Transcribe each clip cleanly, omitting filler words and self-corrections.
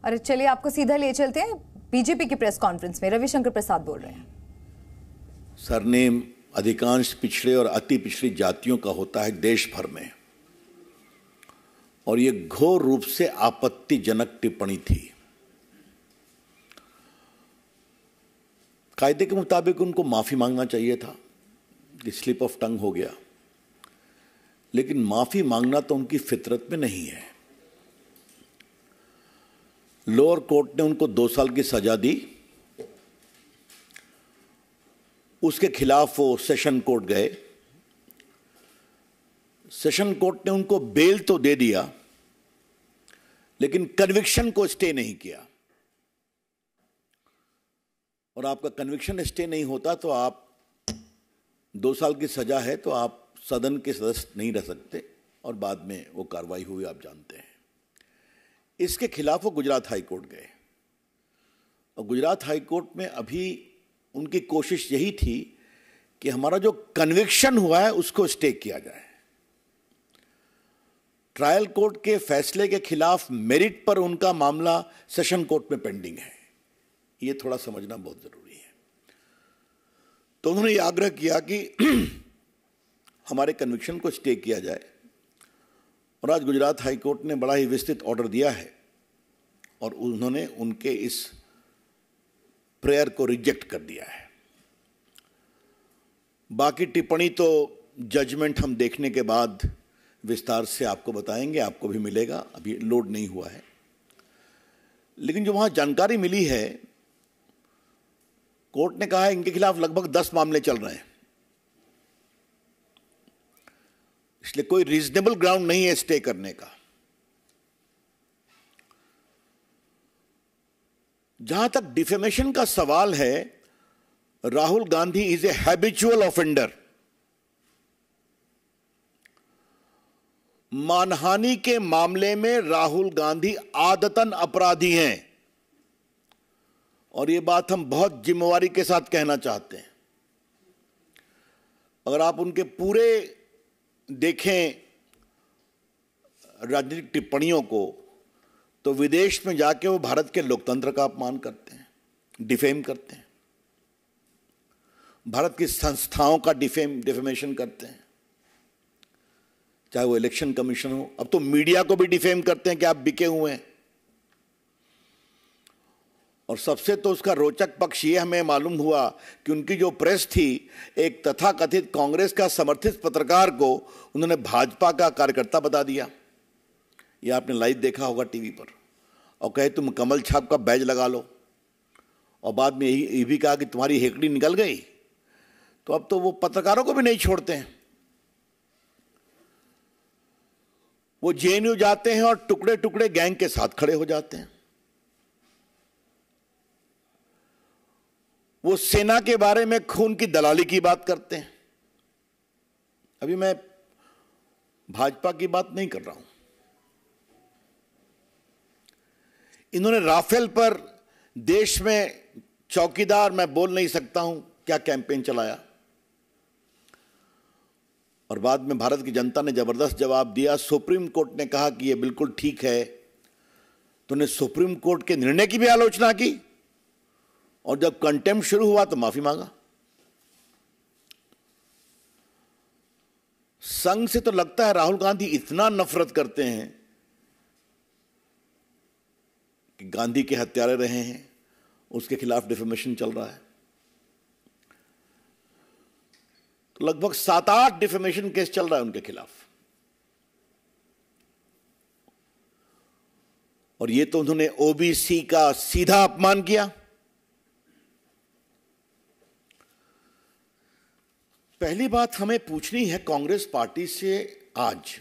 अरे चलिए आपको सीधा ले चलते हैं बीजेपी की प्रेस कॉन्फ्रेंस में। रविशंकर प्रसाद बोल रहे हैं। सरनेम अधिकांश पिछड़े और अति पिछड़ी जातियों का होता है देश भर में, और ये घोर रूप से आपत्तिजनक टिप्पणी थी। कायदे के मुताबिक उनको माफी मांगना चाहिए था, कि स्लिप ऑफ टंग हो गया, लेकिन माफी मांगना तो उनकी फितरत में नहीं है। लोअर कोर्ट ने उनको 2 साल की सजा दी, उसके खिलाफ वो सेशन कोर्ट गए। सेशन कोर्ट ने उनको बेल तो दे दिया, लेकिन कन्विक्शन को स्टे नहीं किया। और आपका कन्विक्शन स्टे नहीं होता तो आप 2 साल की सजा है तो आप सदन के सदस्य नहीं रह सकते, और बाद में वो कार्रवाई हुई, आप जानते हैं। इसके खिलाफ वो गुजरात हाई कोर्ट गए, और गुजरात हाई कोर्ट में अभी उनकी कोशिश यही थी कि हमारा जो कन्विक्शन हुआ है उसको स्टे किया जाए। ट्रायल कोर्ट के फैसले के खिलाफ मेरिट पर उनका मामला सेशन कोर्ट में पेंडिंग है। ये थोड़ा समझना बहुत जरूरी है। तो उन्होंने ये आग्रह किया कि हमारे कन्विक्शन को स्टे किया जाए, और आज गुजरात हाई कोर्ट ने बड़ा ही विस्तृत ऑर्डर दिया है, और उन्होंने उनके इस प्रेयर को रिजेक्ट कर दिया है। बाकी टिप्पणी तो जजमेंट हम देखने के बाद विस्तार से आपको बताएंगे, आपको भी मिलेगा, अभी लोड नहीं हुआ है। लेकिन जो वहां जानकारी मिली है, कोर्ट ने कहा है इनके खिलाफ लगभग 10 मामले चल रहे हैं, इसलिए कोई रीजनेबल ग्राउंड नहीं है स्टे करने का। जहां तक डिफेमेशन का सवाल है, Rahul Gandhi is a habitual offender. मानहानि के मामले में राहुल गांधी आदतन अपराधी हैं, और यह बात हम बहुत जिम्मेवारी के साथ कहना चाहते हैं। अगर आप उनके पूरे देखें राजनीतिक टिप्पणियों को, तो विदेश में जाके वो भारत के लोकतंत्र का अपमान करते हैं, डिफेम करते हैं, भारत की संस्थाओं का डिफेमेशन करते हैं, चाहे वो इलेक्शन कमीशन हो। अब तो मीडिया को भी डिफेम करते हैं कि आप बिके हुए हैं। और सबसे तो उसका रोचक पक्ष ये हमें मालूम हुआ कि उनकी जो प्रेस थी, एक तथाकथित कांग्रेस का समर्थित पत्रकार को उन्होंने भाजपा का कार्यकर्ता बता दिया। ये आपने लाइव देखा होगा टीवी पर, और कहे तुम कमल छाप का बैज लगा लो, और बाद में ये भी कहा कि तुम्हारी हेकड़ी निकल गई। तो अब तो वो पत्रकारों को भी नहीं छोड़ते हैं। वो जेएनयू जाते हैं और टुकड़े टुकड़े गैंग के साथ खड़े हो जाते हैं। वो सेना के बारे में खून की दलाली की बात करते हैं। अभी मैं भाजपा की बात नहीं कर रहा हूं। इन्होंने राफेल पर देश में चौकीदार मैं बोल नहीं सकता हूं क्या कैंपेन चलाया, और बाद में भारत की जनता ने जबरदस्त जवाब दिया। सुप्रीम कोर्ट ने कहा कि यह बिल्कुल ठीक है, तो उन्होंने सुप्रीम कोर्ट के निर्णय की भी आलोचना की, और जब कंटेम्प्ट शुरू हुआ तो माफी मांगा। संघ से तो लगता है राहुल गांधी इतना नफरत करते हैं कि गांधी के हत्यारे रहे हैं, उसके खिलाफ डिफेमेशन चल रहा है। तो लगभग 7-8 डिफेमेशन केस चल रहा है उनके खिलाफ, और ये तो उन्होंने ओबीसी का सीधा अपमान किया। पहली बात हमें पूछनी है कांग्रेस पार्टी से, आज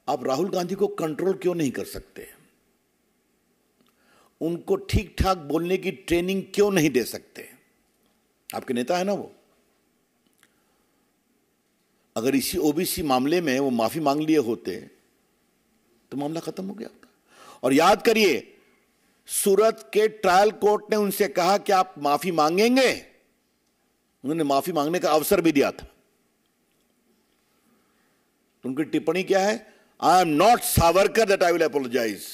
आप राहुल गांधी को कंट्रोल क्यों नहीं कर सकते? उनको ठीक ठाक बोलने की ट्रेनिंग क्यों नहीं दे सकते? आपके नेता है ना वो। अगर इसी ओबीसी मामले में वो माफी मांग लिए होते तो मामला खत्म हो गया होता। और याद करिए, सूरत के ट्रायल कोर्ट ने उनसे कहा कि आप माफी मांगेंगे, उन्होंने माफी मांगने का अवसर भी दिया था। तो उनकी टिप्पणी क्या है? I am not Savarkar that I will apologise.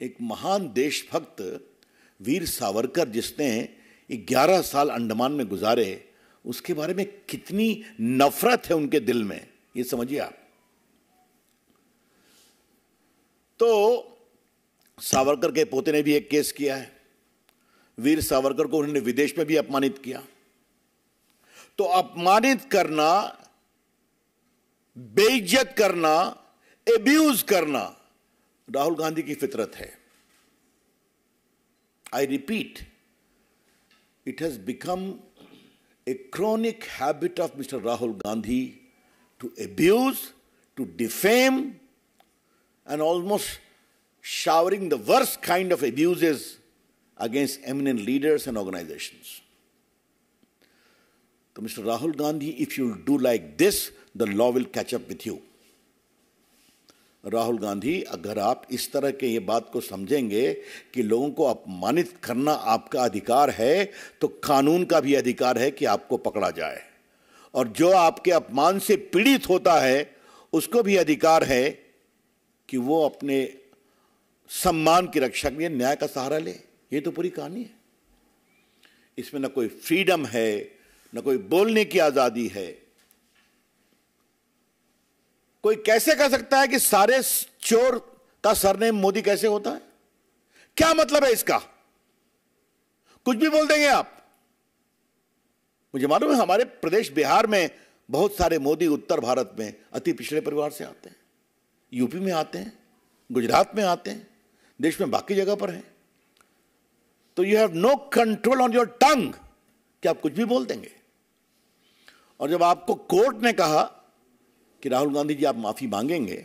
एक महान देशभक्त वीर सावरकर जिसने 11 साल अंडमान में गुजारे, उसके बारे में कितनी नफरत है उनके दिल में, ये समझिए आप। तो सावरकर के पोते ने भी एक केस किया है। वीर सावरकर को उन्होंने विदेश में भी अपमानित किया। तो अपमानित करना, बेइज्जत करना, एब्यूज करना राहुल गांधी की फितरत है। I repeat, it has become a chronic habit of mister Rahul Gandhi to abuse, to defame and almost showering the worst kind of abuses against eminent leaders and organizations. So Mr. Rahul Gandhi, if you do like this, the law will catch up with you. Rahul Gandhi, अगर आप इस तरह के ये बात को समझेंगे कि लोगों को अपमानित करना आपका अधिकार है, तो कानून का भी अधिकार है कि आपको पकड़ा जाए, और जो आपके अपमान से पीड़ित होता है उसको भी अधिकार है कि वो अपने सम्मान की रक्षा के लिए न्याय का सहारा ले। ये तो पूरी कहानी है। इसमें न कोई फ्रीडम है, न कोई बोलने की आजादी है। कोई कैसे कह सकता है कि सारे चोर का सरनेम मोदी कैसे होता है? क्या मतलब है इसका? कुछ भी बोल देंगे आप। मुझे मालूम है हमारे प्रदेश बिहार में बहुत सारे मोदी उत्तर भारत में अति पिछड़े परिवार से आते हैं, यूपी में आते हैं, गुजरात में आते हैं, देश में बाकी जगह पर हैं। तो you have no control on your tongue कि आप कुछ भी बोल देंगे। और जब आपको कोर्ट ने कहा कि राहुल गांधी जी आप माफी मांगेंगे,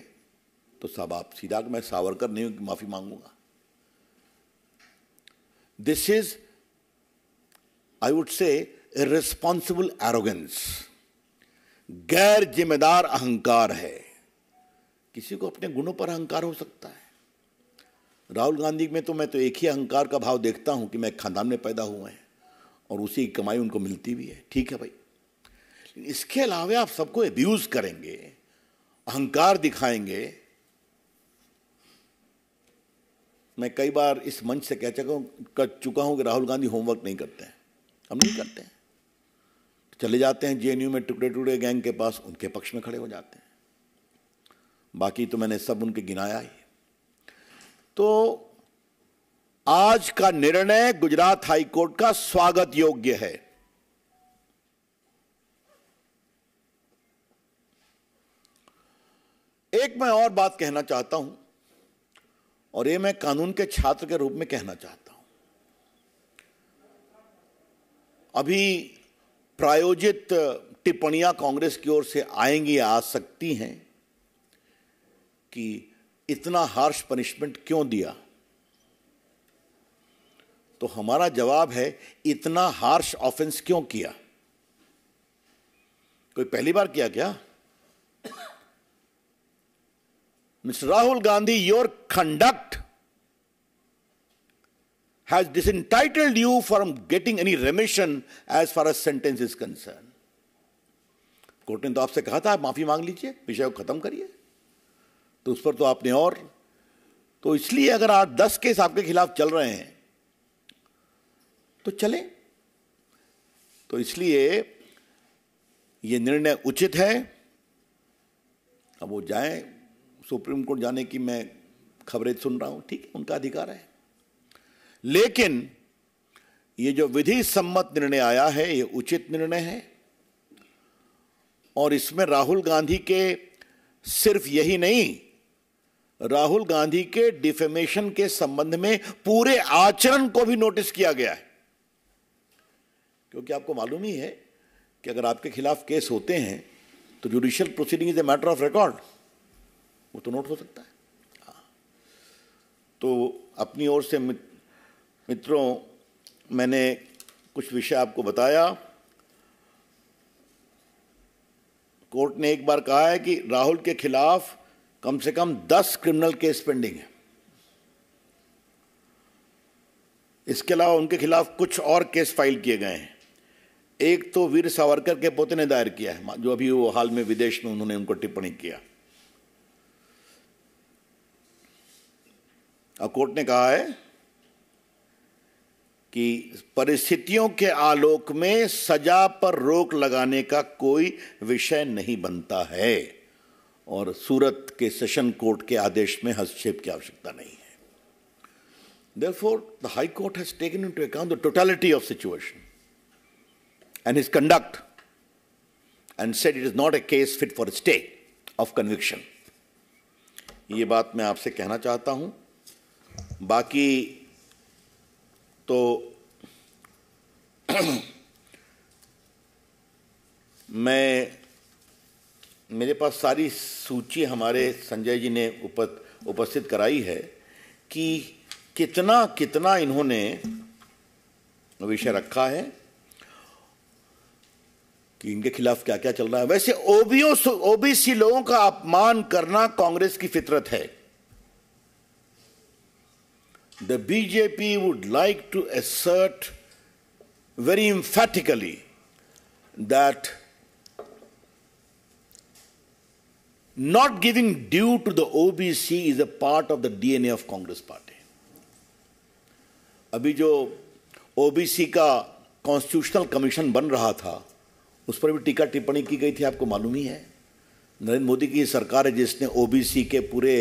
तो साहब आप सीधा, मैं सावरकर नहीं हूं कि माफी मांगूंगा। This is, I would say, irresponsible arrogance, गैर जिम्मेदार अहंकार है। किसी को अपने गुणों पर अहंकार हो सकता है। राहुल गांधी में तो मैं तो एक ही अहंकार का भाव देखता हूं कि मैं एक खानदान में पैदा हुए हैं और उसी की कमाई उनको मिलती भी है। ठीक है भाई, इसके अलावा आप सबको एब्यूज करेंगे, अहंकार दिखाएंगे। मैं कई बार इस मंच से कह चुका हूं कि राहुल गांधी होमवर्क नहीं करते हैं। हम नहीं करते हैं, चले जाते हैं जेएनयू में टुकड़े टुकड़े गैंग के पास, उनके पक्ष में खड़े हो जाते हैं। बाकी तो मैंने सब उनके गिनाया ही। तो आज का निर्णय गुजरात हाई कोर्ट का स्वागत योग्य है। एक मैं और बात कहना चाहता हूं, और ये मैं कानून के छात्र के रूप में कहना चाहता हूं। अभी प्रायोजित टिप्पणियां कांग्रेस की ओर से आएंगी, आ सकती हैं कि इतना हार्श पनिशमेंट क्यों दिया। तो हमारा जवाब है, इतना हार्श ऑफेंस क्यों किया? कोई पहली बार किया क्या? Mister Rahul Gandhi, your conduct has disentitled you from getting any remission as far as sentence is concerned. Court ने तो आपसे कहा था आप माफी मांग लीजिए, विषय को खत्म करिए, तो उस पर तो आपने और, तो इसलिए अगर आज 10 केस आपके खिलाफ चल रहे हैं तो चले। तो इसलिए ये निर्णय उचित है। अब वो जाएं, सुप्रीम कोर्ट जाने की मैं खबरें सुन रहा हूं, ठीक है, उनका अधिकार है। लेकिन ये जो विधि सम्मत निर्णय आया है, ये उचित निर्णय है। और इसमें राहुल गांधी के सिर्फ यही नहीं, राहुल गांधी के डिफेमेशन के संबंध में पूरे आचरण को भी नोटिस किया गया है। क्योंकि आपको मालूम ही है कि अगर आपके खिलाफ केस होते हैं तो judicial proceeding is a matter of record, वो तो नोट हो सकता है। तो अपनी ओर से मित्रों, मैंने कुछ विषय आपको बताया। कोर्ट ने एक बार कहा है कि राहुल के खिलाफ कम से कम 10 क्रिमिनल केस पेंडिंग है। इसके अलावा उनके खिलाफ कुछ और केस फाइल किए गए हैं। एक तो वीर सावरकर के पोते ने दायर किया है, जो अभी वो हाल में विदेश में उन्होंने उनको टिप्पणी किया। और कोर्ट ने कहा है कि परिस्थितियों के आलोक में सजा पर रोक लगाने का कोई विषय नहीं बनता है और सूरत के सेशन कोर्ट के आदेश में हस्तक्षेप की आवश्यकता नहीं है। Therefore, the High Court has taken into account the totality of situation and his conduct and said it is not a case fit for a stay of conviction. ये बात मैं आपसे कहना चाहता हूं। बाकी तो मेरे पास सारी सूची हमारे संजय जी ने उपस्थित कराई है कि कितना कितना इन्होंने विषय रखा है कि इनके खिलाफ क्या क्या चल रहा है। वैसे ओबीसी लोगों का अपमान करना कांग्रेस की फितरत है। The BJP would like to assert very emphatically that not giving due to the OBC is a part of the DNA of Congress party. अभी जो ओबीसी का कॉन्स्टिट्यूशनल कमीशन बन रहा था उस पर भी टीका टिप्पणी की गई थी, आपको मालूम ही है। नरेंद्र मोदी की सरकार है जिसने ओबीसी के पूरे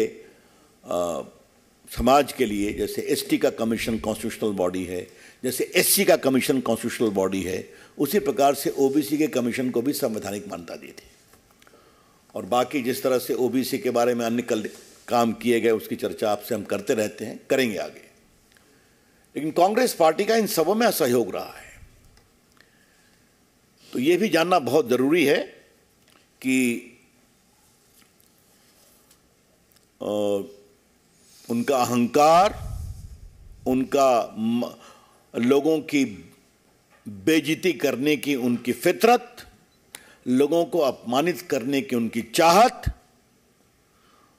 समाज के लिए, जैसे एसटी का कमीशन कॉन्स्टिट्यूशनल बॉडी है, जैसे एससी का कमीशन कॉन्स्टिट्यूशनल बॉडी है, उसी प्रकार से ओबीसी के कमीशन को भी संवैधानिक मान्यता दी थी। और बाकी जिस तरह से ओबीसी के बारे में अन्य काम किए गए उसकी चर्चा आपसे हम करते रहते हैं, करेंगे आगे। लेकिन कांग्रेस पार्टी का इन सबों में असहयोग रहा है। तो यह भी जानना बहुत जरूरी है कि उनका अहंकार, उनका लोगों की बेइज्जती करने की उनकी फितरत, लोगों को अपमानित करने की उनकी चाहत,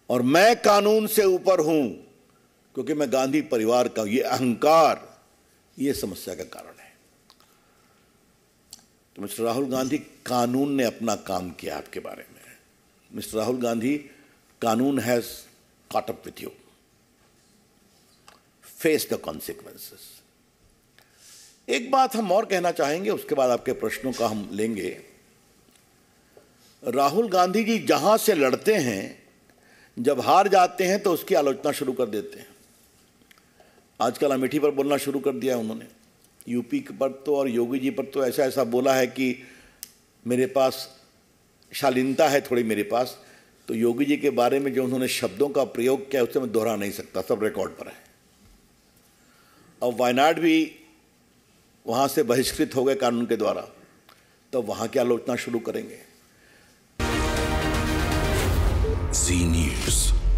और मैं कानून से ऊपर हूं क्योंकि मैं गांधी परिवार का, ये अहंकार, ये समस्या का कारण है। तो मिस्टर राहुल गांधी, कानून ने अपना काम किया आपके बारे में। मिस्टर राहुल गांधी, कानून has caught up with you. Face the consequences. एक बात हम और कहना चाहेंगे, उसके बाद आपके प्रश्नों का हम लेंगे। राहुल गांधी जी जहां से लड़ते हैं, जब हार जाते हैं तो उसकी आलोचना शुरू कर देते हैं। आजकल अमेठी पर बोलना शुरू कर दिया है उन्होंने। यूपी पर तो और योगी जी पर तो ऐसा ऐसा बोला है कि मेरे पास शालीनता है थोड़ी मेरे पास। तो योगी जी के बारे में जो उन्होंने शब्दों का प्रयोग किया उसे मैं दोहरा नहीं सकता, सब रिकॉर्ड पर है। अब वायनाड भी वहां से बहिष्कृत हो गए कानून के द्वारा, तो वहां की आलोचना शुरू करेंगे। जी न्यूज़।